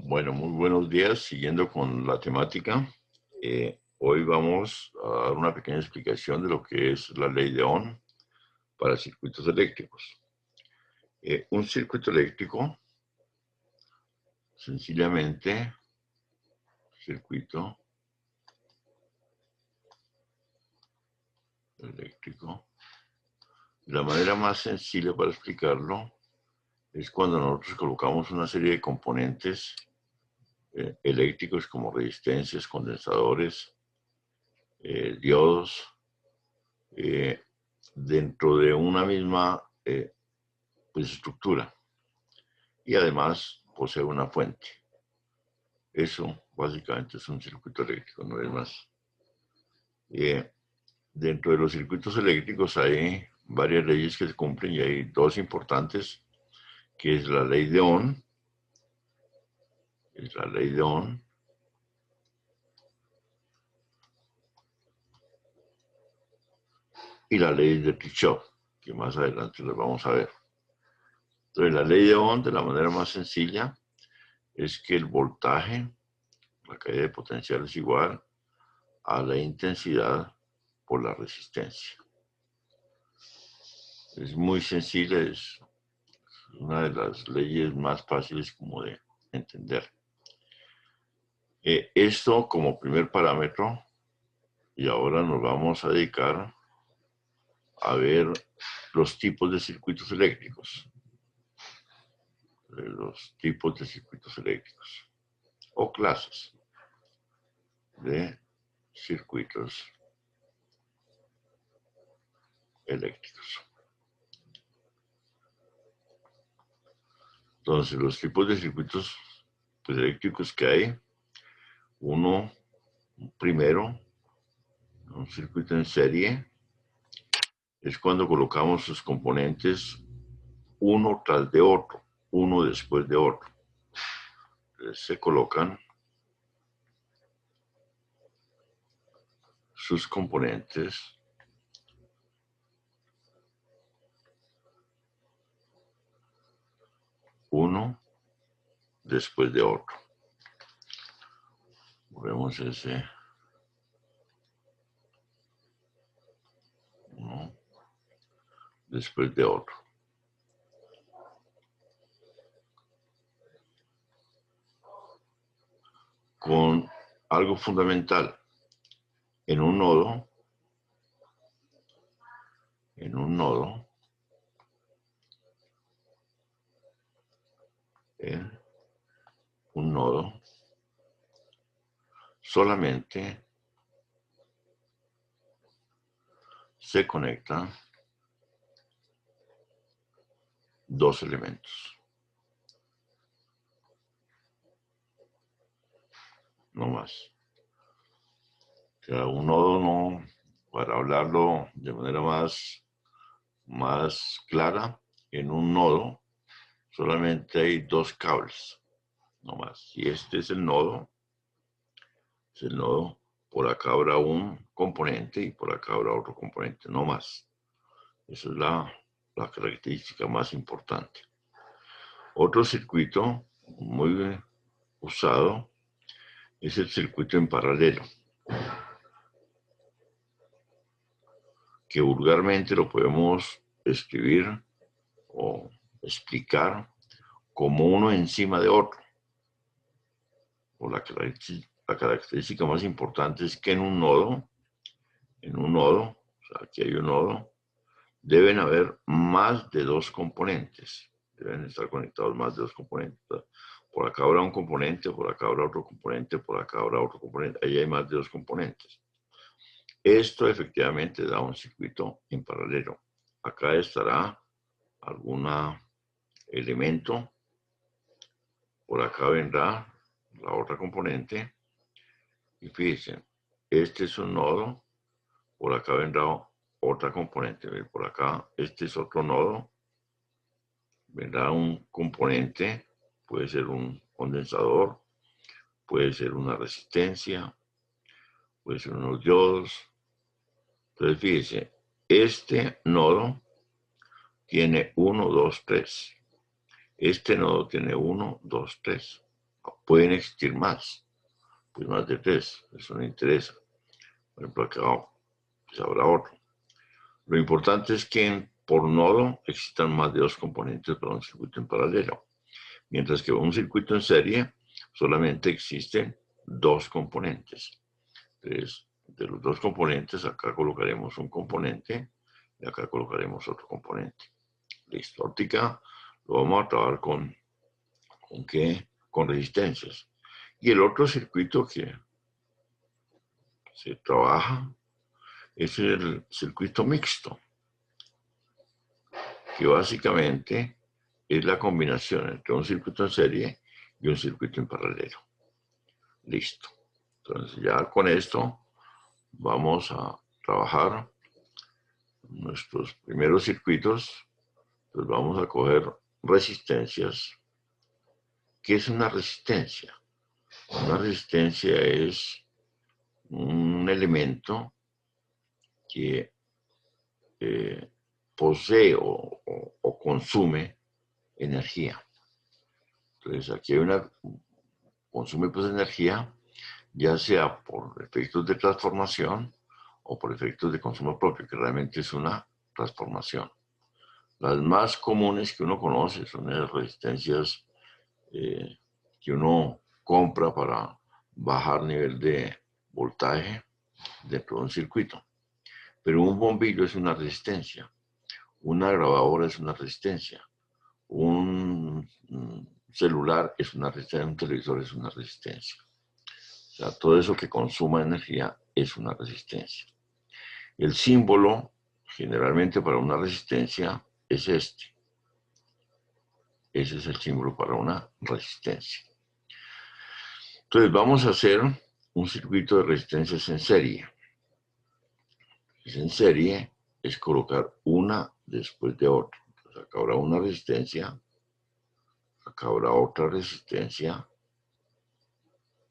Bueno, muy buenos días. Siguiendo con la temática, hoy vamos a dar una pequeña explicación de lo que es la ley de Ohm para circuitos eléctricos. Un circuito eléctrico, sencillamente, circuito eléctrico. La manera más sencilla para explicarlo es cuando nosotros colocamos una serie de componentes eléctricos como resistencias, condensadores, diodos, dentro de una misma estructura, y además posee una fuente. Eso básicamente es un circuito eléctrico, no es más. Dentro de los circuitos eléctricos hay varias leyes que se cumplen y hay dos importantes, que es la ley de Ohm, y la ley de Kirchhoff, que más adelante les vamos a ver. Entonces, la ley de Ohm, de la manera más sencilla, es que el voltaje, la caída de potencial, es igual a la intensidad por la resistencia. Es muy sencilla, es una de las leyes más fáciles como de entender. Esto como primer parámetro, y ahora nos vamos a dedicar a ver los tipos de circuitos eléctricos. Los tipos de circuitos eléctricos o clases de circuitos eléctricos. Entonces, los tipos de circuitos eléctricos que hay, uno primero, un circuito en serie, es cuando colocamos sus componentes uno tras de otro, uno después de otro. Entonces, se colocan sus componentes uno después de otro. Vemos ese uno después de otro. Con algo fundamental, en un nodo, en un nodo solamente se conectan dos elementos, no más. O sea, un nodo no, para hablarlo de manera más clara, en un nodo solamente hay dos cables, no más. Si este es el nodo, por acá habrá un componente y por acá habrá otro componente, no más. Esa es la característica más importante. Otro circuito muy usado es el circuito en paralelo, que vulgarmente lo podemos escribir o explicar como uno encima de otro. O la característica más importante es que en un nodo, o sea, aquí hay un nodo, deben haber más de dos componentes. Deben estar conectados más de dos componentes. Por acá habrá un componente, por acá habrá otro componente, por acá habrá otro componente. Ahí hay más de dos componentes. Esto efectivamente da un circuito en paralelo. Acá estará algún elemento. Por acá vendrá la otra componente. Y fíjense, este es un nodo. Por acá vendrá otra componente. Por acá, este es otro nodo. Vendrá un componente. Puede ser un condensador. Puede ser una resistencia. Puede ser unos diodos. Entonces, fíjense, este nodo tiene 1, 2, 3. Este nodo tiene 1, 2, 3. pueden existir más, pues más de 3, eso no interesa. Por ejemplo, acá pues habrá otro. Lo importante es que por nodo existan más de 2 componentes para un circuito en paralelo, mientras que un circuito en serie solamente existen 2 componentes. Entonces, de los 2 componentes, acá colocaremos un componente y acá colocaremos otro componente. Listo. Óptica lo vamos a trabajar ¿con qué? Con resistencias. Y el otro circuito que se trabaja es el circuito mixto, que básicamente es la combinación entre un circuito en serie y un circuito en paralelo. Listo. Entonces ya con esto vamos a trabajar nuestros primeros circuitos. Entonces vamos a coger resistencias. ¿Qué es una resistencia? Una resistencia es un elemento que posee o consume energía. Entonces aquí hay consume pues energía, ya sea por efectos de transformación o por efectos de consumo propio, que realmente es una transformación. Las más comunes que uno conoce son las resistencias que uno compra para bajar nivel de voltaje dentro de un circuito. Pero un bombillo es una resistencia, una grabadora es una resistencia, un celular es una resistencia, un televisor es una resistencia. O sea, todo eso que consuma energía es una resistencia. El símbolo, generalmente para una resistencia, es este. Ese es el símbolo para una resistencia. Entonces vamos a hacer un circuito de resistencias en serie. En serie es colocar una después de otra. Entonces acá habrá una resistencia, acá habrá otra resistencia,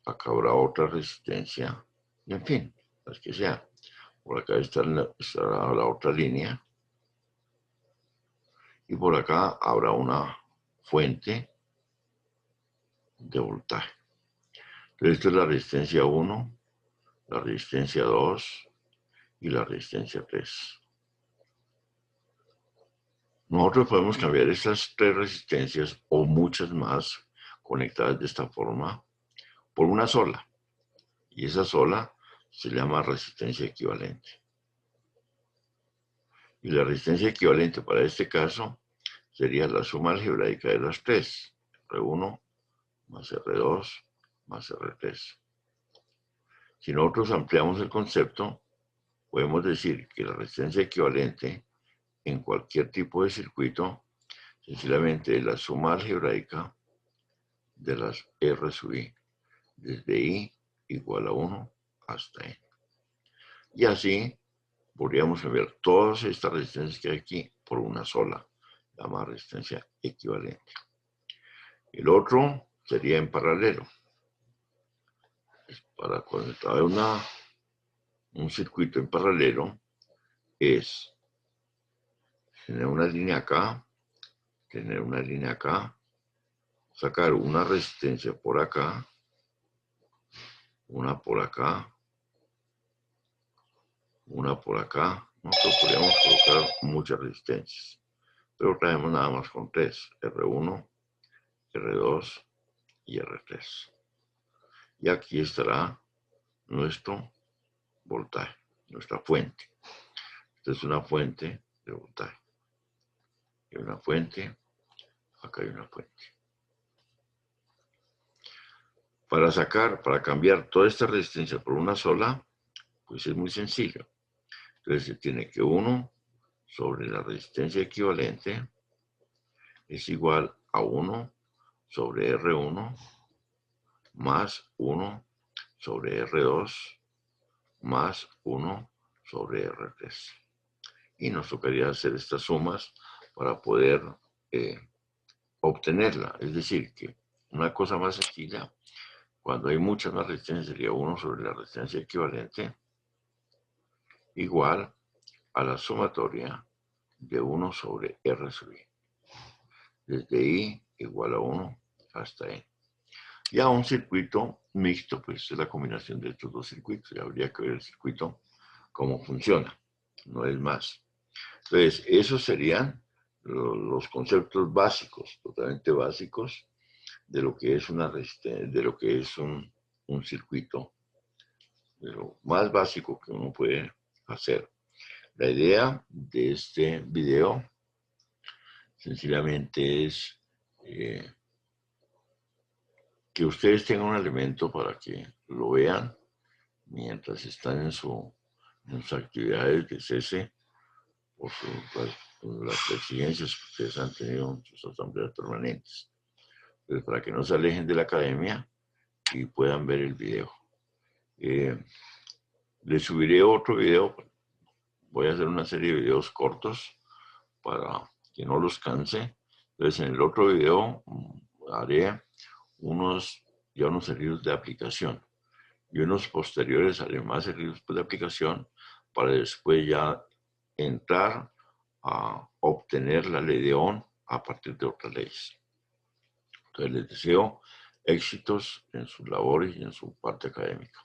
acá habrá otra resistencia, y en fin, las que sean. Por acá estará la otra línea, y por acá habrá una fuente de voltaje. Entonces, esta es la resistencia 1, la resistencia 2 y la resistencia 3. Nosotros podemos cambiar estas 3 resistencias o muchas más conectadas de esta forma por una sola. Y esa sola se llama resistencia equivalente. Y la resistencia equivalente para este caso sería la suma algebraica de las 3. R1 más R2 más R3. Si nosotros ampliamos el concepto, podemos decir que la resistencia equivalente en cualquier tipo de circuito sencillamente es la suma algebraica de las R sub I, desde I igual a 1 hasta N. Y así podríamos cambiar todas estas resistencias que hay aquí por una sola, llamada resistencia equivalente. El otro sería en paralelo. Para conectar un circuito en paralelo es tener una línea acá, tener una línea acá, sacar una resistencia por acá, una por acá, una por acá. Nosotros podríamos colocar muchas resistencias, pero traemos nada más con 3, R1, R2 y R3. Y aquí estará nuestro voltaje, nuestra fuente. Esta es una fuente de voltaje. Hay una fuente, acá hay una fuente. Para cambiar toda esta resistencia por una sola, pues es muy sencillo. Entonces se tiene que 1 sobre la resistencia equivalente es igual a 1 sobre R1 más 1 sobre R2 más 1 sobre R3. Y nos tocaría hacer estas sumas para poder obtenerla. Es decir, que una cosa más sencilla, cuando hay muchas más resistencias, sería 1 sobre la resistencia equivalente igual a la sumatoria de 1 sobre R sub I. Desde I igual a 1 hasta N. Y a un circuito mixto, pues es la combinación de estos dos circuitos. Y habría que ver el circuito cómo funciona, no es más. Entonces, esos serían los conceptos básicos, totalmente básicos, de lo que es de lo que es un circuito, de lo más básico que uno puede hacer. La idea de este video sencillamente es que ustedes tengan un elemento para que lo vean mientras están en sus actividades de cese por las exigencias que ustedes han tenido en sus asambleas permanentes. Entonces, para que no se alejen de la academia y puedan ver el video. Les subiré otro video. Voy a hacer una serie de videos cortos para que no los canse. Entonces, en el otro video haré unos ejercicios de aplicación y unos posteriores haré más ejercicios de aplicación para después ya entrar a obtener la ley de Ohm a partir de otras leyes. Entonces les deseo éxitos en sus labores y en su parte académica.